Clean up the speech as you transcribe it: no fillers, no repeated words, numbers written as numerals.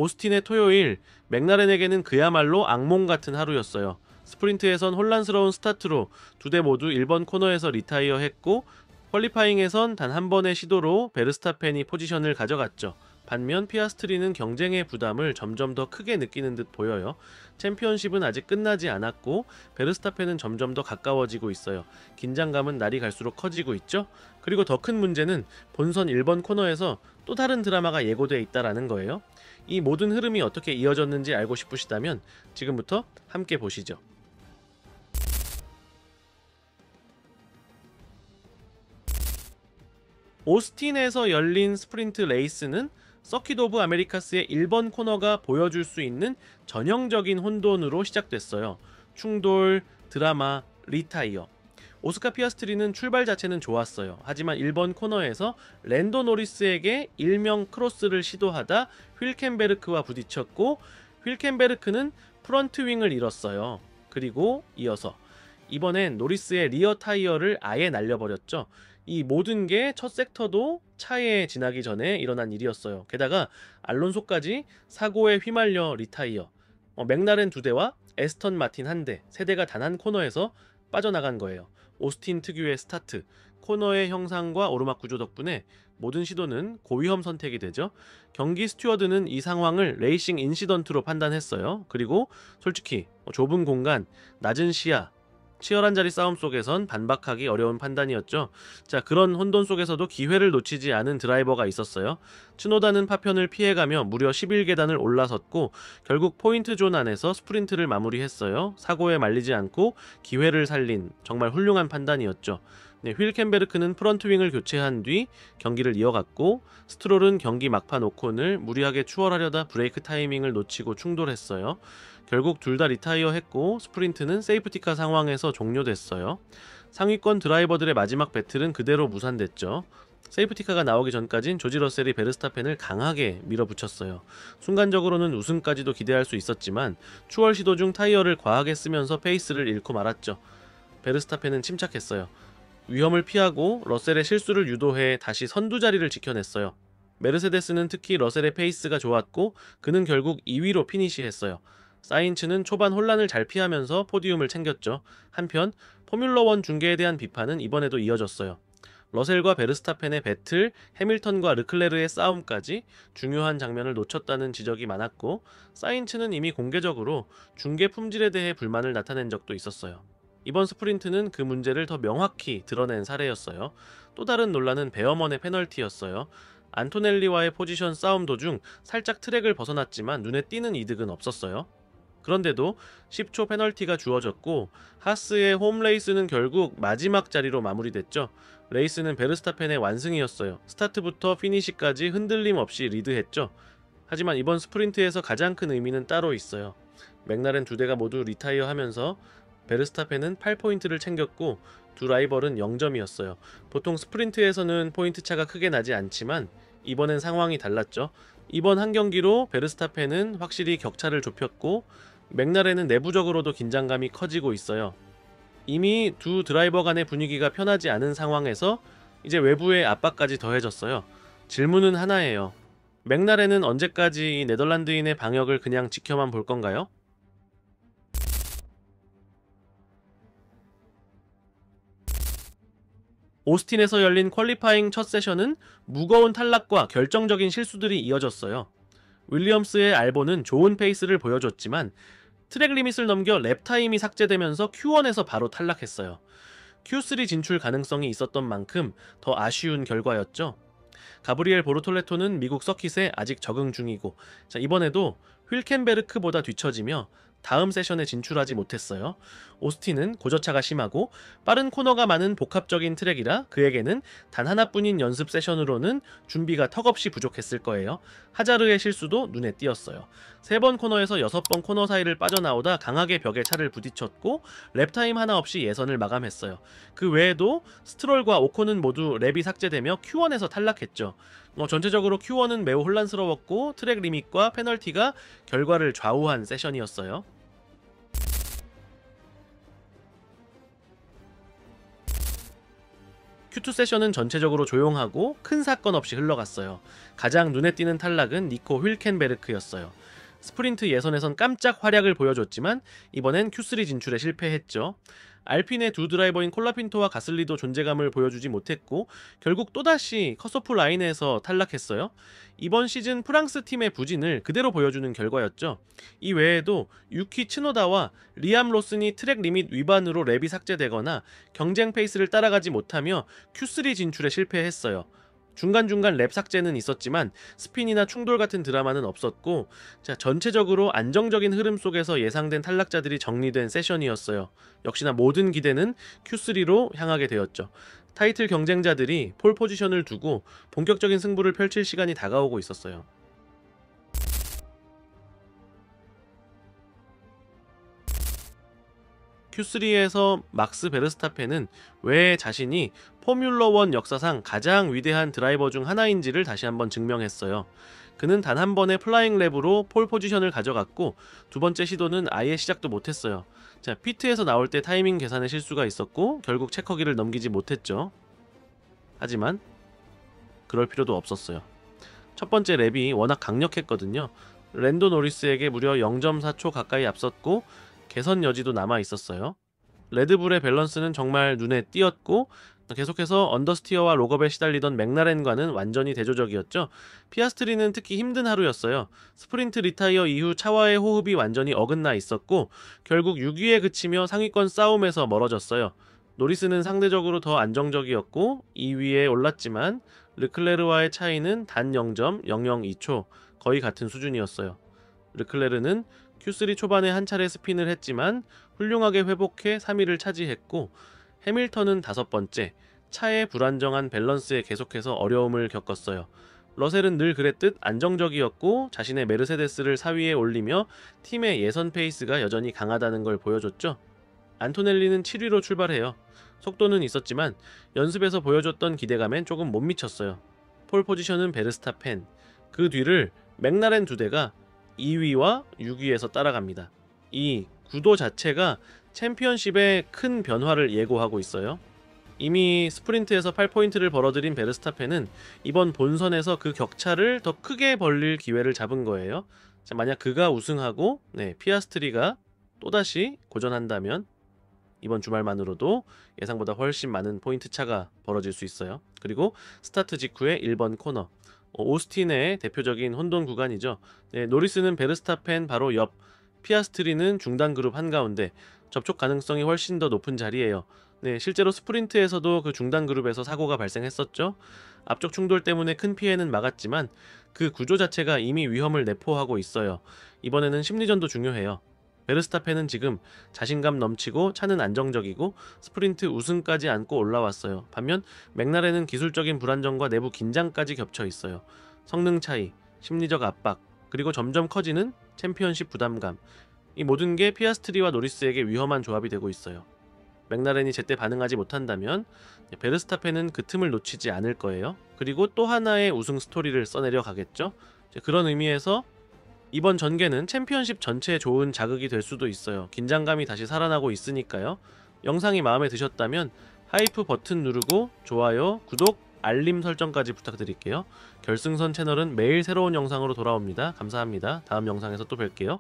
오스틴의 토요일, 맥라렌에게는 그야말로 악몽 같은 하루였어요. 스프린트에선 혼란스러운 스타트로 두 대 모두 1번 코너에서 리타이어 했고, 퀄리파잉에선 단 한 번의 시도로 베르스타펜이 포지션을 가져갔죠. 반면 피아스트리는 경쟁의 부담을 점점 더 크게 느끼는 듯 보여요. 챔피언십은 아직 끝나지 않았고 베르스타펜은 점점 더 가까워지고 있어요. 긴장감은 날이 갈수록 커지고 있죠. 그리고 더 큰 문제는 본선 1번 코너에서 또 다른 드라마가 예고돼 있다라는 거예요. 이 모든 흐름이 어떻게 이어졌는지 알고 싶으시다면 지금부터 함께 보시죠. 오스틴에서 열린 스프린트 레이스는 서킷 오브 아메리카스의 1번 코너가 보여줄 수 있는 전형적인 혼돈으로 시작됐어요. 충돌, 드라마, 리타이어. 오스카 피아스트리는 출발 자체는 좋았어요. 하지만 1번 코너에서 랜도 노리스에게 일명 크로스를 시도하다 휠켄베르크와 부딪혔고, 휠켄베르크는 프런트 윙을 잃었어요. 그리고 이어서 이번엔 노리스의 리어 타이어를 아예 날려버렸죠. 이 모든 게 첫 섹터도 차에 지나기 전에 일어난 일이었어요. 게다가 알론소까지 사고에 휘말려 리타이어. 맥라렌 2대와 에스턴 마틴 1대, 세대가 단 한 코너에서 빠져나간 거예요. 오스틴 특유의 스타트, 코너의 형상과 오르막 구조 덕분에 모든 시도는 고위험 선택이 되죠. 경기 스튜어드는 이 상황을 레이싱 인시던트로 판단했어요. 그리고 솔직히 좁은 공간, 낮은 시야, 치열한 자리 싸움 속에선 반박하기 어려운 판단이었죠. 자, 그런 혼돈 속에서도 기회를 놓치지 않은 드라이버가 있었어요. 츠노다는 파편을 피해가며 무려 11계단을 올라섰고 결국 포인트 존 안에서 스프린트를 마무리했어요. 사고에 말리지 않고 기회를 살린 정말 훌륭한 판단이었죠. 네, 휠켄베르크는 프런트윙을 교체한 뒤 경기를 이어갔고, 스트롤은 경기 막판 오콘을 무리하게 추월하려다 브레이크 타이밍을 놓치고 충돌했어요. 결국 둘 다 리타이어 했고 스프린트는 세이프티카 상황에서 종료됐어요. 상위권 드라이버들의 마지막 배틀은 그대로 무산됐죠. 세이프티카가 나오기 전까진 조지 러셀이 베르스타펜을 강하게 밀어붙였어요. 순간적으로는 우승까지도 기대할 수 있었지만 추월 시도 중 타이어를 과하게 쓰면서 페이스를 잃고 말았죠. 베르스타펜은 침착했어요. 위험을 피하고 러셀의 실수를 유도해 다시 선두 자리를 지켜냈어요. 메르세데스는 특히 러셀의 페이스가 좋았고 그는 결국 2위로 피니시했어요. 사인츠는 초반 혼란을 잘 피하면서 포디움을 챙겼죠. 한편 포뮬러1 중계에 대한 비판은 이번에도 이어졌어요. 러셀과 베르스타펜의 배틀, 해밀턴과 르클레르의 싸움까지 중요한 장면을 놓쳤다는 지적이 많았고, 사인츠는 이미 공개적으로 중계 품질에 대해 불만을 나타낸 적도 있었어요. 이번 스프린트는 그 문제를 더 명확히 드러낸 사례였어요. 또 다른 논란은 베어먼의 페널티였어요. 안토넬리와의 포지션 싸움 도중 살짝 트랙을 벗어났지만 눈에 띄는 이득은 없었어요. 그런데도 10초 페널티가 주어졌고 하스의 홈레이스는 결국 마지막 자리로 마무리됐죠. 레이스는 베르스타펜의 완승이었어요. 스타트부터 피니시까지 흔들림 없이 리드했죠. 하지만 이번 스프린트에서 가장 큰 의미는 따로 있어요. 맥라렌 2대가 모두 리타이어하면서 베르스타펜은 8포인트를 챙겼고 두 라이벌은 0점이었어요. 보통 스프린트에서는 포인트 차가 크게 나지 않지만 이번엔 상황이 달랐죠. 이번 한 경기로 베르스타펜은 확실히 격차를 좁혔고 맥라렌은 내부적으로도 긴장감이 커지고 있어요. 이미 두 드라이버 간의 분위기가 편하지 않은 상황에서 이제 외부의 압박까지 더해졌어요. 질문은 하나예요. 맥라렌은 언제까지 이 네덜란드인의 방역을 그냥 지켜만 볼 건가요? 오스틴에서 열린 퀄리파잉 첫 세션은 무거운 탈락과 결정적인 실수들이 이어졌어요. 윌리엄스의 알보는 좋은 페이스를 보여줬지만 트랙 리밋을 넘겨 랩 타임이 삭제되면서 Q1에서 바로 탈락했어요. Q3 진출 가능성이 있었던 만큼 더 아쉬운 결과였죠. 가브리엘 보르톨레토는 미국 서킷에 아직 적응 중이고, 이번에도 휠켄베르크보다 뒤처지며 다음 세션에 진출하지 못했어요. 오스틴은 고저차가 심하고 빠른 코너가 많은 복합적인 트랙이라 그에게는 단 하나뿐인 연습 세션으로는 준비가 턱없이 부족했을 거예요. 하자르의 실수도 눈에 띄었어요. 3번 코너에서 6번 코너 사이를 빠져나오다 강하게 벽에 차를 부딪혔고 랩타임 하나 없이 예선을 마감했어요. 그 외에도 스트롤과 오콘은 모두 랩이 삭제되며 Q1에서 탈락했죠. 전체적으로 Q1은 매우 혼란스러웠고 트랙 리밋과 페널티가 결과를 좌우한 세션이었어요. Q2 세션은 전체적으로 조용하고 큰 사건 없이 흘러갔어요. 가장 눈에 띄는 탈락은 니코 휜켄베르크였어요. 스프린트 예선에선 깜짝 활약을 보여줬지만 이번엔 Q3 진출에 실패했죠. 알핀의 두 드라이버인 콜라핀토와 가슬리도 존재감을 보여주지 못했고 결국 또다시 컷오프 라인에서 탈락했어요. 이번 시즌 프랑스 팀의 부진을 그대로 보여주는 결과였죠. 이 외에도 유키 츠노다와 리암 로슨이 트랙 리밋 위반으로 랩이 삭제되거나 경쟁 페이스를 따라가지 못하며 Q3 진출에 실패했어요. 중간중간 랩 삭제는 있었지만 스핀이나 충돌 같은 드라마는 없었고, 전체적으로 안정적인 흐름 속에서 예상된 탈락자들이 정리된 세션이었어요. 역시나 모든 기대는 Q3로 향하게 되었죠. 타이틀 경쟁자들이 폴 포지션을 두고 본격적인 승부를 펼칠 시간이 다가오고 있었어요. Q3에서 막스 베르스타펜은 왜 자신이 포뮬러1 역사상 가장 위대한 드라이버 중 하나인지를 다시 한번 증명했어요. 그는 단 한 번의 플라잉 랩으로 폴 포지션을 가져갔고 두 번째 시도는 아예 시작도 못했어요. 피트에서 나올 때 타이밍 계산에 실수가 있었고 결국 체커기를 넘기지 못했죠. 하지만 그럴 필요도 없었어요. 첫 번째 랩이 워낙 강력했거든요. 랜도 노리스에게 무려 0.4초 가까이 앞섰고 개선 여지도 남아 있었어요. 레드불의 밸런스는 정말 눈에 띄었고 계속해서 언더스티어와 록업에 시달리던 맥라렌과는 완전히 대조적이었죠. 피아스트리는 특히 힘든 하루였어요. 스프린트 리타이어 이후 차와의 호흡이 완전히 어긋나 있었고 결국 6위에 그치며 상위권 싸움에서 멀어졌어요. 노리스는 상대적으로 더 안정적이었고 2위에 올랐지만 르클레르와의 차이는 단 0.002초, 거의 같은 수준이었어요. 르클레르는 Q3 초반에 한 차례 스핀을 했지만 훌륭하게 회복해 3위를 차지했고, 해밀턴은 5번째, 차의 불안정한 밸런스에 계속해서 어려움을 겪었어요. 러셀은 늘 그랬듯 안정적이었고 자신의 메르세데스를 4위에 올리며 팀의 예선 페이스가 여전히 강하다는 걸 보여줬죠. 안토넬리는 7위로 출발해요. 속도는 있었지만 연습에서 보여줬던 기대감엔 조금 못 미쳤어요. 폴 포지션은 베르스타펜, 그 뒤를 맥라렌 2대가 2위와 6위에서 따라갑니다. 이 구도 자체가 챔피언십에 큰 변화를 예고하고 있어요. 이미 스프린트에서 8포인트를 벌어들인 베르스타펜은 이번 본선에서 그 격차를 더 크게 벌릴 기회를 잡은 거예요. 만약 그가 우승하고 피아스트리가 또다시 고전한다면 이번 주말만으로도 예상보다 훨씬 많은 포인트 차가 벌어질 수 있어요. 그리고 스타트 직후에 1번 코너, 오스틴의 대표적인 혼돈 구간이죠. 노리스는 베르스타펜 바로 옆, 피아스트리는 중단 그룹 한가운데, 접촉 가능성이 훨씬 더 높은 자리예요. 실제로 스프린트에서도 그 중단 그룹에서 사고가 발생했었죠. 앞쪽 충돌 때문에 큰 피해는 막았지만 그 구조 자체가 이미 위험을 내포하고 있어요. 이번에는 심리전도 중요해요. 베르스타펜은 지금 자신감 넘치고 차는 안정적이고 스프린트 우승까지 안고 올라왔어요. 반면 맥라렌은 기술적인 불안정과 내부 긴장까지 겹쳐 있어요. 성능 차이, 심리적 압박, 그리고 점점 커지는 챔피언십 부담감, 이 모든 게 피아스트리와 노리스에게 위험한 조합이 되고 있어요. 맥라렌이 제때 반응하지 못한다면 베르스타펜은 그 틈을 놓치지 않을 거예요. 그리고 또 하나의 우승 스토리를 써내려 가겠죠. 그런 의미에서 이번 전개는 챔피언십 전체에 좋은 자극이 될 수도 있어요. 긴장감이 다시 살아나고 있으니까요. 영상이 마음에 드셨다면 하이프 버튼 누르고 좋아요, 구독, 알림 설정까지 부탁드릴게요. 결승선 채널은 매일 새로운 영상으로 돌아옵니다. 감사합니다. 다음 영상에서 또 뵐게요.